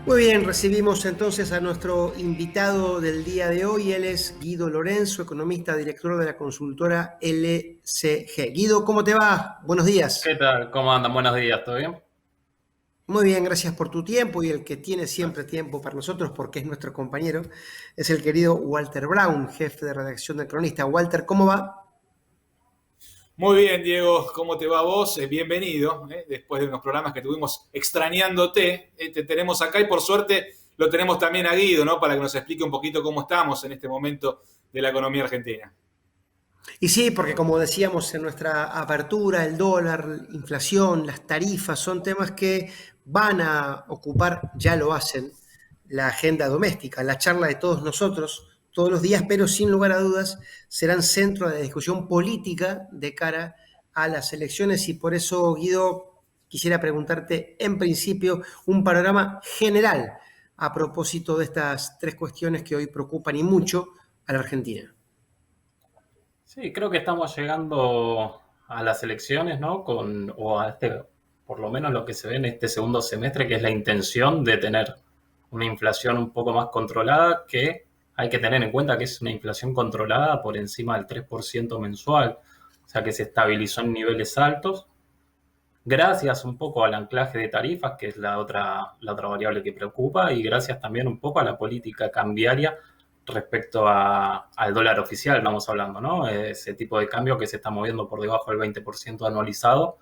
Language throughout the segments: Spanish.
Muy bien, recibimos entonces a nuestro invitado del día de hoy. Él es Guido Lorenzo, economista, director de la consultora LCG. Guido, ¿cómo te va? Buenos ¿Qué días. tal? ¿Cómo andan? Buenos días, ¿todo bien? Muy bien, gracias por tu tiempo y el que tiene siempre Gracias. tiempo para nosotros porque es nuestro compañero, es el querido Walter Brown, jefe de redacción del Cronista. Walter, ¿cómo va? Muy bien, Diego, ¿cómo te va vos? Bienvenido, después de unos programas que tuvimos extrañándote, te tenemos acá y por suerte lo tenemos también a Guido, ¿no? Para que nos explique un poquito cómo estamos en este momento de la economía argentina. Y sí, porque como decíamos en nuestra apertura, el dólar, la inflación, las tarifas, son temas que van a ocupar, ya lo hacen, la agenda doméstica, la charla de todos nosotros, todos los días, pero sin lugar a dudas serán centro de la discusión política de cara a las elecciones. Y por eso, Guido, quisiera preguntarte en principio un panorama general a propósito de estas tres cuestiones que hoy preocupan y mucho a la Argentina. Sí, creo que estamos llegando a las elecciones, ¿no? O a por lo menos lo que se ve en este segundo semestre, que es la intención de tener una inflación un poco más controlada, que hay que tener en cuenta que es una inflación controlada por encima del 3% mensual, o sea que se estabilizó en niveles altos, gracias un poco al anclaje de tarifas, que es la otra variable que preocupa, y gracias también un poco a la política cambiaria respecto al dólar oficial, vamos hablando, ¿no? Ese tipo de cambio que se está moviendo por debajo del 20% anualizado,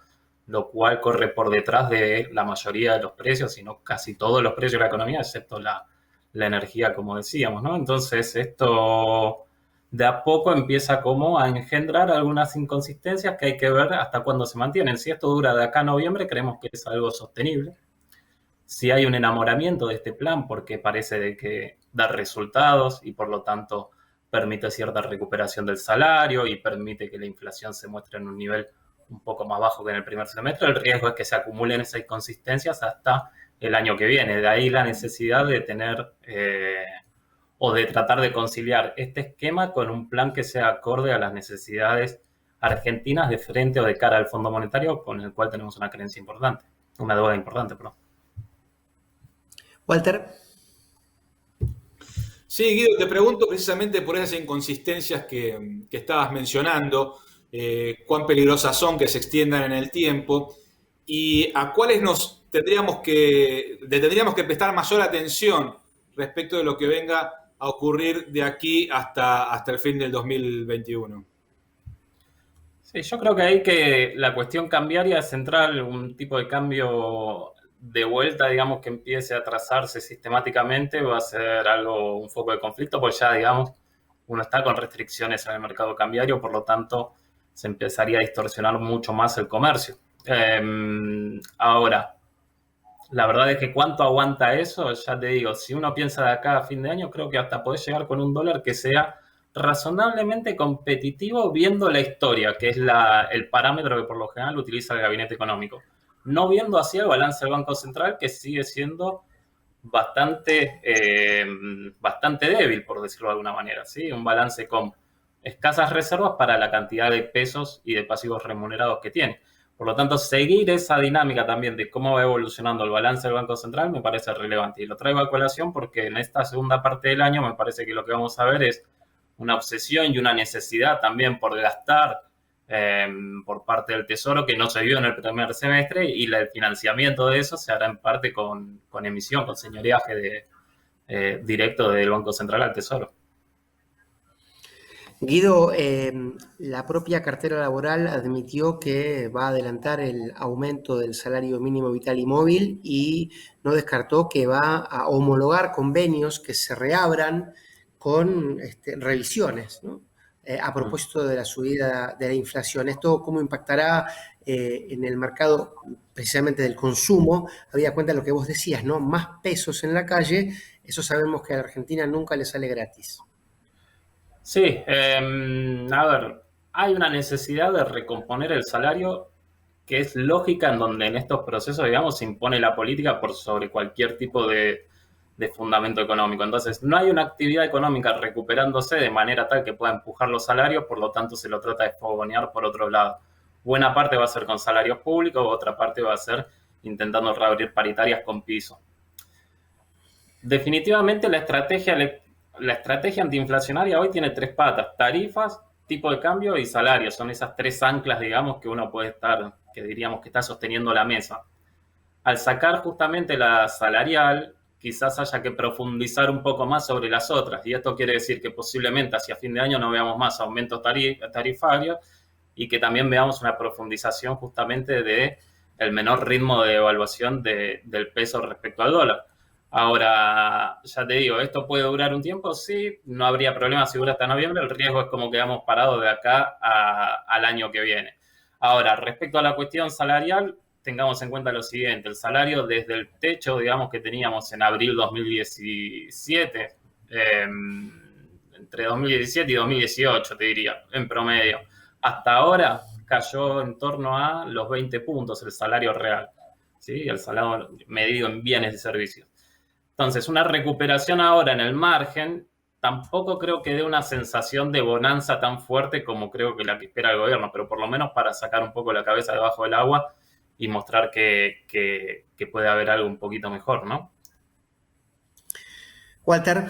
lo cual corre por detrás de la mayoría de los precios, sino casi todos los precios de la economía, excepto la energía, como decíamos, ¿no? Entonces, esto de a poco empieza como a engendrar algunas inconsistencias que hay que ver hasta cuándo se mantienen. Si esto dura de acá a noviembre, creemos que es algo sostenible. Si hay un enamoramiento de este plan porque parece de que da resultados y por lo tanto permite cierta recuperación del salario y permite que la inflación se muestre en un nivel un poco más bajo que en el primer semestre, el riesgo es que se acumulen esas inconsistencias hasta el año que viene. De ahí la necesidad de tener o de tratar de conciliar este esquema con un plan que sea acorde a las necesidades argentinas de frente o de cara al Fondo Monetario, con el cual tenemos una creencia importante, una deuda importante, perdón. Walter. Sí, Guido, te pregunto precisamente por esas inconsistencias que estabas mencionando, cuán peligrosas son que se extiendan en el tiempo y a cuáles le tendríamos que prestar mayor atención respecto de lo que venga a ocurrir de aquí hasta el fin del 2021. Sí, yo creo que ahí que la cuestión cambiaria es central, un tipo de cambio de vuelta, digamos, que empiece a trazarse sistemáticamente, va a ser algo, un foco de conflicto, pues ya, digamos, uno está con restricciones en el mercado cambiario, por lo tanto, se empezaría a distorsionar mucho más el comercio. Ahora, la verdad es que cuánto aguanta eso, ya te digo, si uno piensa de acá a fin de año, creo que hasta podés llegar con un dólar que sea razonablemente competitivo viendo la historia, que es el parámetro que por lo general utiliza el gabinete económico. No viendo así el balance del Banco Central, que sigue siendo bastante débil, por decirlo de alguna manera, ¿sí? Un balance con escasas reservas para la cantidad de pesos y de pasivos remunerados que tiene. Por lo tanto, seguir esa dinámica también de cómo va evolucionando el balance del Banco Central me parece relevante. Y lo traigo a colación porque en esta segunda parte del año me parece que lo que vamos a ver es una obsesión y una necesidad también por gastar eh, por parte del Tesoro que no se vio en el primer semestre y el financiamiento de eso se hará en parte con emisión, con señoreaje directo del Banco Central al Tesoro. Guido, la propia cartera laboral admitió que va a adelantar el aumento del salario mínimo vital y móvil y no descartó que va a homologar convenios que se reabran con revisiones, ¿no? A propósito de la subida de la inflación. ¿Esto cómo impactará en el mercado precisamente del consumo? Había cuenta de lo que vos decías, ¿no? Más pesos en la calle, eso sabemos que a la Argentina nunca le sale gratis. Sí, a ver, hay una necesidad de recomponer el salario que es lógica en donde en estos procesos, digamos, se impone la política por sobre cualquier tipo de fundamento económico. Entonces, no hay una actividad económica recuperándose de manera tal que pueda empujar los salarios, por lo tanto se lo trata de fogonear por otro lado. Buena parte va a ser con salarios públicos, otra parte va a ser intentando reabrir paritarias con piso. definitivamente la estrategia antiinflacionaria hoy tiene tres patas: tarifas, tipo de cambio y salario. Son esas tres anclas, digamos, que uno puede estar, que diríamos que está sosteniendo la mesa. Al sacar justamente la salarial, quizás haya que profundizar un poco más sobre las otras. Y esto quiere decir que posiblemente hacia fin de año no veamos más aumentos tarifarios y que también veamos una profundización justamente de el menor ritmo de evaluación del peso respecto al dólar. Ahora, ya te digo, ¿esto puede durar un tiempo? Sí, no habría problema si dura hasta noviembre. El riesgo es como quedamos parados de acá al año que viene. Ahora, respecto a la cuestión salarial, tengamos en cuenta lo siguiente: el salario desde el techo, digamos, que teníamos en abril 2017, entre 2017 y 2018, te diría, en promedio, hasta ahora cayó en torno a los 20 puntos el salario real, ¿sí? El salario medido en bienes y servicios. Entonces, una recuperación ahora en el margen tampoco creo que dé una sensación de bonanza tan fuerte como creo que la que espera el gobierno, pero por lo menos para sacar un poco la cabeza debajo del agua y mostrar que puede haber algo un poquito mejor, ¿no? Walter.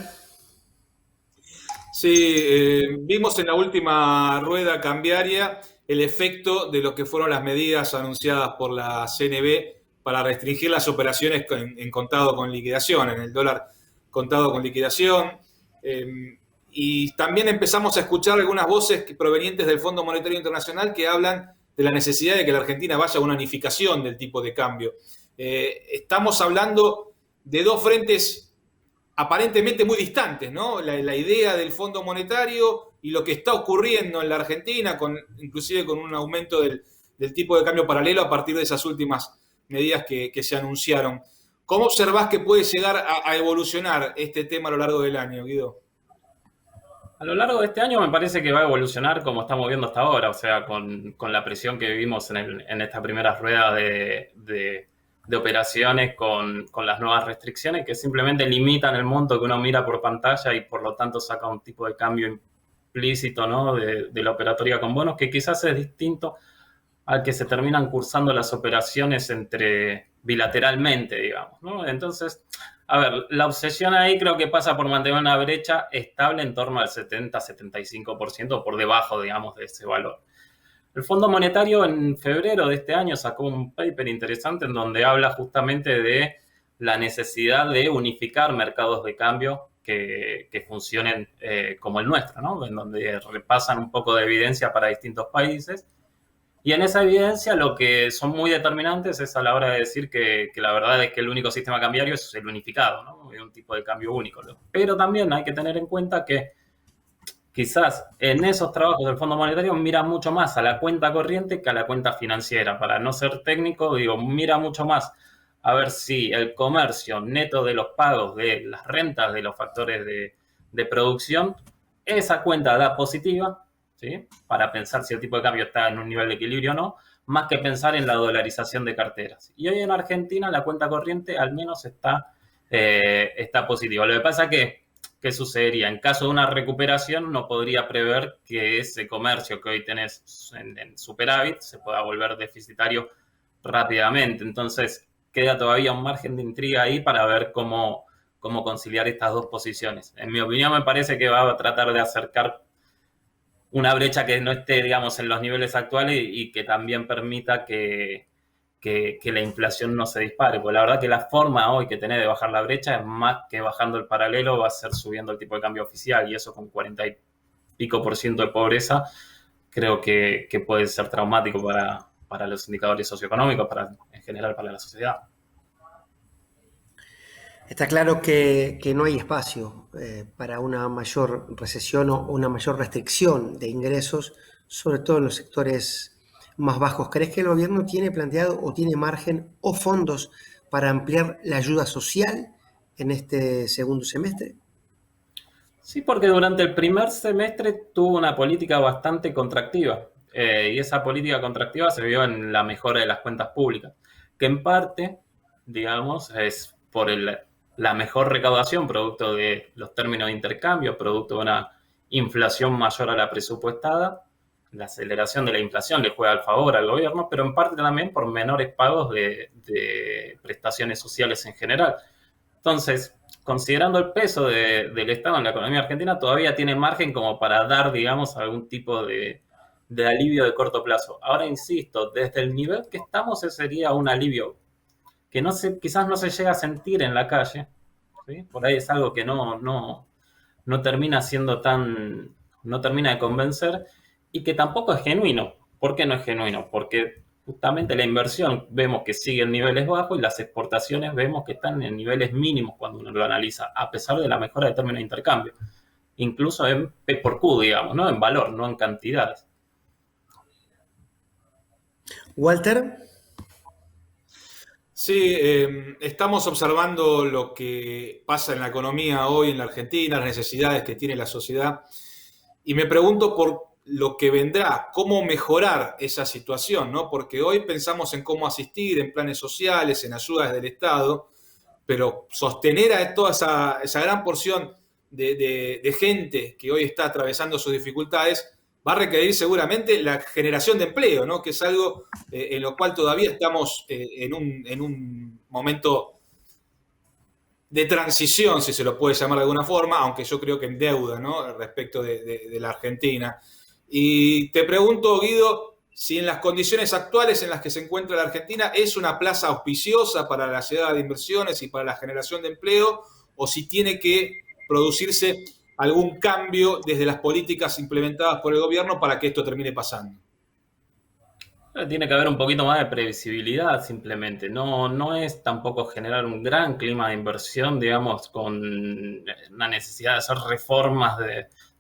Sí, vimos en la última rueda cambiaria el efecto de lo que fueron las medidas anunciadas por la CNB para restringir las operaciones en contado con liquidación, en el dólar contado con liquidación. Y también empezamos a escuchar algunas voces provenientes del Fondo Monetario Internacional que hablan de la necesidad de que la Argentina vaya a una unificación del tipo de cambio. Estamos hablando de dos frentes aparentemente muy distantes, ¿no? La idea del Fondo Monetario y lo que está ocurriendo en la Argentina, inclusive con un aumento del tipo de cambio paralelo a partir de esas últimas medidas que se anunciaron. ¿Cómo observás que puede llegar a evolucionar este tema a lo largo del año, Guido? A lo largo de este año me parece que va a evolucionar como estamos viendo hasta ahora, o sea, con la presión que vivimos en esta primera rueda de operaciones con las nuevas restricciones que simplemente limitan el monto que uno mira por pantalla y por lo tanto saca un tipo de cambio implícito, ¿no? de la operatoria con bonos, que quizás es distinto al que se terminan cursando las operaciones bilateralmente, digamos, ¿no? Entonces, a ver, la obsesión ahí creo que pasa por mantener una brecha estable en torno al 70-75% por debajo, digamos, de ese valor. El Fondo Monetario en febrero de este año sacó un paper interesante en donde habla justamente de la necesidad de unificar mercados de cambio que funcionen como el nuestro, ¿no? En donde repasan un poco de evidencia para distintos países. Y en esa evidencia lo que son muy determinantes es a la hora de decir que la verdad es que el único sistema cambiario es el unificado, ¿no? Es un tipo de cambio único. Pero también hay que tener en cuenta que quizás en esos trabajos del Fondo Monetario mira mucho más a la cuenta corriente que a la cuenta financiera. Para no ser técnico, digo, mira mucho más a ver si el comercio neto de los pagos de las rentas de los factores de producción, esa cuenta da positiva, ¿sí? Para pensar si el tipo de cambio está en un nivel de equilibrio o no, más que pensar en la dolarización de carteras. Y hoy en Argentina la cuenta corriente al menos está positiva. Lo que pasa es que, ¿qué sucedería? En caso de una recuperación, no podría prever que ese comercio que hoy tenés en superávit se pueda volver deficitario rápidamente. Entonces, queda todavía un margen de intriga ahí para ver cómo conciliar estas dos posiciones. En mi opinión, me parece que va a tratar de acercar una brecha que no esté, digamos, en los niveles actuales y que también permita que la inflación no se dispare. Porque la verdad que la forma hoy que tenés de bajar la brecha es más que bajando el paralelo, va a ser subiendo el tipo de cambio oficial, y eso con 40 y pico % de pobreza, creo que puede ser traumático para los indicadores socioeconómicos, en general para la sociedad. Está claro que no hay espacio para una mayor recesión o una mayor restricción de ingresos, sobre todo en los sectores más bajos. ¿Crees que el gobierno tiene planteado o tiene margen o fondos para ampliar la ayuda social en este segundo semestre? Sí, porque durante el primer semestre tuvo una política bastante contractiva, y esa política contractiva se vio en la mejora de las cuentas públicas, que en parte, digamos, es por la mejor recaudación, producto de los términos de intercambio, producto de una inflación mayor a la presupuestada. La aceleración de la inflación le juega al favor al gobierno, pero en parte también por menores pagos de prestaciones sociales en general. Entonces, considerando el peso del Estado en la economía argentina, todavía tiene margen como para dar, digamos, algún tipo de alivio de corto plazo. Ahora, insisto, desde el nivel que estamos, ese sería un alivio que quizás no se llega a sentir en la calle, ¿sí? Por ahí es algo que no termina siendo no termina de convencer y que tampoco es genuino. ¿Por qué no es genuino? Porque justamente la inversión vemos que sigue en niveles bajos y las exportaciones vemos que están en niveles mínimos cuando uno lo analiza, a pesar de la mejora de términos de intercambio. Incluso en P por Q, digamos, ¿no? En valor, no en cantidades. Walter. Sí, estamos observando lo que pasa en la economía hoy en la Argentina, las necesidades que tiene la sociedad, y me pregunto por lo que vendrá, cómo mejorar esa situación, ¿no? Porque hoy pensamos en cómo asistir, en planes sociales, en ayudas del Estado, pero sostener a toda esa gran porción de gente que hoy está atravesando sus dificultades va a requerir seguramente la generación de empleo, ¿no? Que es algo en lo cual todavía estamos en un momento de transición, si se lo puede llamar de alguna forma, aunque yo creo que en deuda, ¿no? Respecto de la Argentina. Y te pregunto, Guido, si en las condiciones actuales en las que se encuentra la Argentina es una plaza auspiciosa para la llegada de inversiones y para la generación de empleo, o si tiene que producirse algún cambio desde las políticas implementadas por el gobierno para que esto termine pasando. Tiene que haber un poquito más de previsibilidad simplemente. No es tampoco generar un gran clima de inversión, digamos, con una necesidad de hacer reformas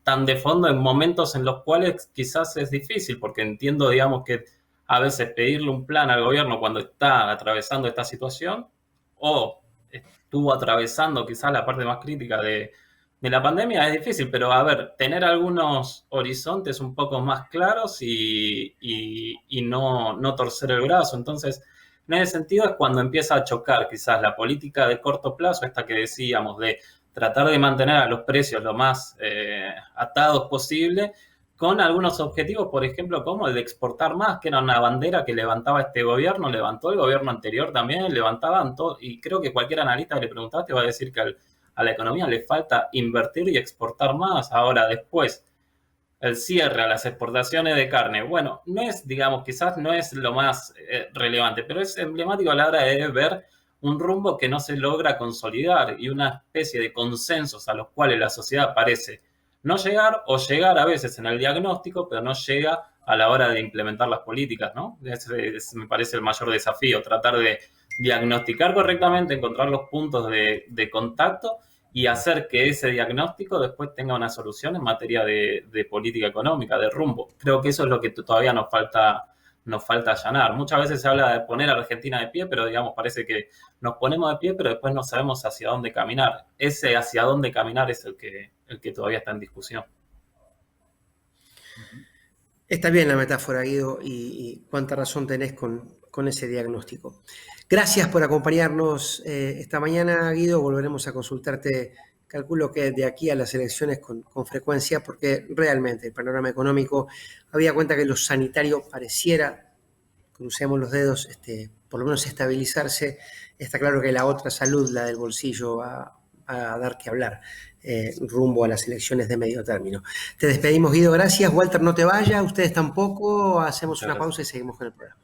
tan de fondo en momentos en los cuales quizás es difícil, porque entiendo, digamos, que a veces pedirle un plan al gobierno cuando está atravesando esta situación o estuvo atravesando quizás la parte más crítica de la pandemia es difícil, pero a ver, tener algunos horizontes un poco más claros y no torcer el brazo. Entonces, en ese sentido es cuando empieza a chocar quizás la política de corto plazo, esta que decíamos, de tratar de mantener a los precios lo más atados posible, con algunos objetivos, por ejemplo, como el de exportar más, que era una bandera que levantaba este gobierno, levantó el gobierno anterior también, levantaban todo, y creo que cualquier analista que le preguntaste va a decir que a la economía le falta invertir y exportar más. Ahora, después, el cierre a las exportaciones de carne, bueno, no es, digamos, quizás no es lo más relevante, pero es emblemático a la hora de ver un rumbo que no se logra consolidar y una especie de consensos a los cuales la sociedad parece no llegar o llegar a veces en el diagnóstico, pero no llega a la hora de implementar las políticas, ¿no? Ese me parece el mayor desafío, tratar de diagnosticar correctamente, encontrar los puntos de contacto y hacer que ese diagnóstico después tenga una solución en materia de política económica, de rumbo. Creo que eso es lo que todavía nos falta allanar. Muchas veces se habla de poner a Argentina de pie, pero digamos, parece que nos ponemos de pie, pero después no sabemos hacia dónde caminar. Ese hacia dónde caminar es el que todavía está en discusión. Está bien la metáfora, Guido, y cuánta razón tenés con ese diagnóstico. Gracias por acompañarnos esta mañana, Guido. Volveremos a consultarte, calculo que de aquí a las elecciones con frecuencia, porque realmente el panorama económico, había cuenta que lo sanitario pareciera, crucemos los dedos, por lo menos estabilizarse. Está claro que la otra salud, la del bolsillo, va a dar que hablar rumbo a las elecciones de medio término. Te despedimos, Guido, gracias. Walter, no te vayas, ustedes tampoco. Hacemos una pausa y seguimos con el programa.